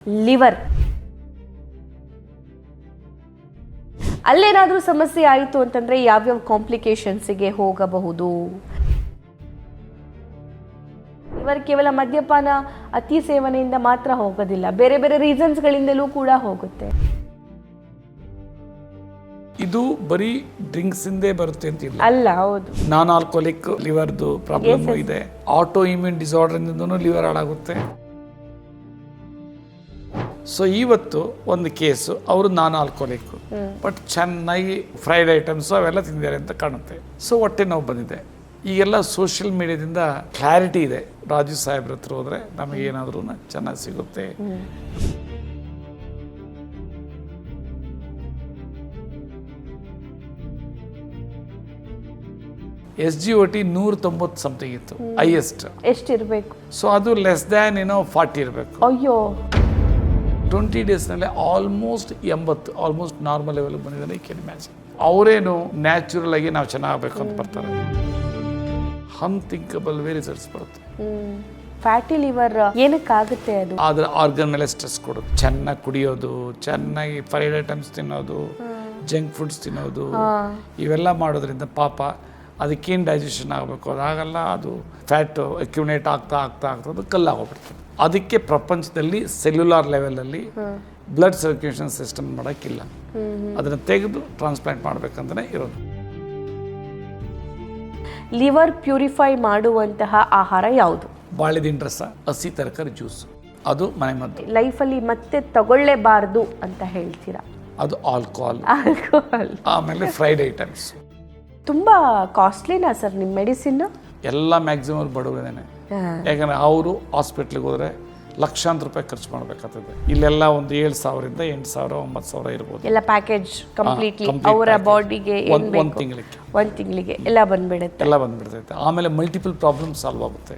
Liver ಅಲ್ಲೇನಾದರೂ ಸಮಸ್ಯೆ ಆಯಿತು ಅಂತಂದ್ರೆ ಯಾವ್ಯಾವ ಕಾಂಪ್ಲಿಕೇಶನ್ಸ್ಗೆ ಹೋಗಬಹುದು? ಲಿವರ್ ಕೇವಲ ಮದ್ಯಪಾನ ಅತಿ ಸೇವನೆಯಿಂದ ಮಾತ್ರ ಹೋಗೋದಿಲ್ಲ, ಬೇರೆ ಬೇರೆ ರೀಸನ್ಸ್ಗಳಿಂದಲೂ ಕೂಡ ಹೋಗುತ್ತೆ. ಇದು ಬರೀ ಡ್ರಿಂಕ್ಸ್ ಇಂದೇ ಬರುತ್ತೆ ಅಂತಿಲ್ಲ, ಅಲ್ಲ. ಹೌದು, ನಾನ್ ಆಲ್ಕೋಲಿಕ್ ಲಿವರ್ದು ಪ್ರಾಬ್ಲಮ್ ಇದೆ. ಆಟೋ ಇಮ್ಯೂನ್ ಡಿಸಾರ್ಡರ್ ಇಂದನೂ ಲಿವರ್ ಹಾಳಾಗುತ್ತೆ. ಸೊ ಇವತ್ತು ಒಂದು ಕೇಸು, ಅವರು ನಾನ್ ಆಲ್ಕೋಲಿಕ್ ಬಟ್ ಚೆನ್ನಾಗಿ ಫ್ರೈಡ್ ಐಟಮ್ಸ್ ಅವೆಲ್ಲ ತಿಂದಿದ್ದಾರೆ ಅಂತ ಕಾಣುತ್ತೆ. ಸೊ ಹೊಟ್ಟೆ ನೋವು ಬಂದಿದೆ. ಈಗೆಲ್ಲ ಸೋಷಿಯಲ್ ಮೀಡಿಯಾದಿಂದ ಕ್ಲಾರಿಟಿ ಇದೆ. ರಾಜು ಸಾಹೇಬ್ರ ಹತ್ರ ಹೋದ್ರೆ ನಮಗೇನಾದ್ರೂ ಚೆನ್ನಾಗಿ ಸಿಗುತ್ತೆ. SGOT 190 ಸಮಥಿಂಗ್ ಇತ್ತು ಹೈಯೆಸ್ಟ್. ಎಷ್ಟಿರಬೇಕು? ಸೊ ಅದು ಲೆಸ್ ದ್ಯಾನ್ 40 ಇರಬೇಕು. ಅಯ್ಯೋ, 20 ಡೇಸ್ನಲ್ಲಿ ಆಲ್ಮೋಸ್ಟ್ 80, ಆಲ್ಮೋಸ್ಟ್ ನಾರ್ಮಲ್ ಲೆವೆಲ್ ಬಂದಿದ್ದಾನೆ. ಈ ಕೆನ್ ಮ್ಯಾಚ್ ಅವರೇನು ನ್ಯಾಚುರಲ್ ಆಗಿ ನಾವು ಚೆನ್ನಾಗಬೇಕು ಅಂತ ಬರ್ತಾರೆ. ಅನ್ಥಿಂಕಬಲ್ ವೇ ರಿಸಲ್ಟ್ಸ್ ಬರುತ್ತೆ. ಫ್ಯಾಟಿ ಲಿವರ್ ಏನಕ್ಕಾಗುತ್ತೆ? ಅದು ಆದ್ರೆ ಆರ್ಗನ್ ಮೇಲೆ ಸ್ಟ್ರೆಸ್ ಕೊಡೋದು, ಚೆನ್ನಾಗಿ ಕುಡಿಯೋದು, ಚೆನ್ನಾಗಿ ಫ್ರೈಡ್ ಐಟಮ್ಸ್ ತಿನ್ನೋದು, ಜಂಕ್ ಫುಡ್ಸ್ ತಿನ್ನೋದು, ಇವೆಲ್ಲ ಮಾಡೋದ್ರಿಂದ ಪಾಪ ಅದಕ್ಕೇನು ಡೈಜೆಷನ್ ಆಗಬೇಕು ಅದಾಗಲ್ಲ. ಅದು ಫ್ಯಾಟ್ ಅಕ್ಯುಮಿನೇಟ್ ಆಗ್ತಾ ಆಗ್ತಾ ಆಗ್ತಾ ಅದು ಕಲ್ಲಾಗೋಗ್ಬಿಡ್ತದೆ. ಅದಕ್ಕೆ ಪ್ರಪಂಚದಲ್ಲಿ ಸೆಲ್ಯುಲಾರ್ ಲೆವೆಲಲ್ಲಿ ಬ್ಲಡ್ ಸರ್ಕ್ಯುಲೇಷನ್ ಸಿಸ್ಟಮ್ ಮಾಡೋಕ್ಕಿಲ್ಲ. ಅದನ್ನು ತೆಗೆದು ಟ್ರಾನ್ಸ್ಪ್ಲಾಂಟ್ ಮಾಡಬೇಕಂತಲೇ ಇರೋದು. ಲಿವರ್ ಪ್ಯೂರಿಫೈ ಮಾಡುವಂತಹ ಆಹಾರ ಯಾವುದು? ಬಾಳೆದಿನ ರಸ, ಹಸಿ ತರಕಾರಿ ಜ್ಯೂಸ್, ಅದು ಮನೆಮದ್ದು. ಲೈಫಲ್ಲಿ ಮತ್ತೆ ತಗೊಳ್ಳೇಬಾರ್ದು ಅಂತ ಹೇಳ್ತೀರಾ? ಅದು ಆಲ್ಕೋಹಾಲ್, ಆಲ್ಕೋಹಾಲ್, ಆಮೇಲೆ ಫ್ರೈಡ್ ಐಟಮ್ಸ್. ತುಂಬಾ ಕಾಸ್ಟ್ಲಿನಾ ಸರ್ ನಿಮ್ಮ ಮೆಡಿಸಿನ್? ಎಲ್ಲ ಮ್ಯಾಕ್ಸಿಮಮ್ ಬಡವರೇನೆ. ಯಾಕಂದರೆ ಅವರು ಹಾಸ್ಪಿಟ್ಲಿಗೆ ಹೋದರೆ ಲಕ್ಷಾಂತರ ರೂಪಾಯಿ ಖರ್ಚು ಮಾಡಬೇಕಾಗ್ತದೆ. ಇಲ್ಲೆಲ್ಲ ಒಂದು 7,000 ಇಂದ 8,000 9,000 ಇರ್ಬೋದು. ಎಲ್ಲ ಪ್ಯಾಕೇಜ್ ಕಂಪ್ಲೀಟ್ಲಿ ಅವರ ಬಾಡಿಗೆ ಒಂದು ತಿಂಗಳಿಗೆ ಎಲ್ಲ ಬಂದ್ಬಿಡುತ್ತೆ. ಆಮೇಲೆ ಮಲ್ಟಿಪಲ್ ಪ್ರಾಬ್ಲಮ್ ಸಾಲ್ವ್ ಆಗುತ್ತೆ.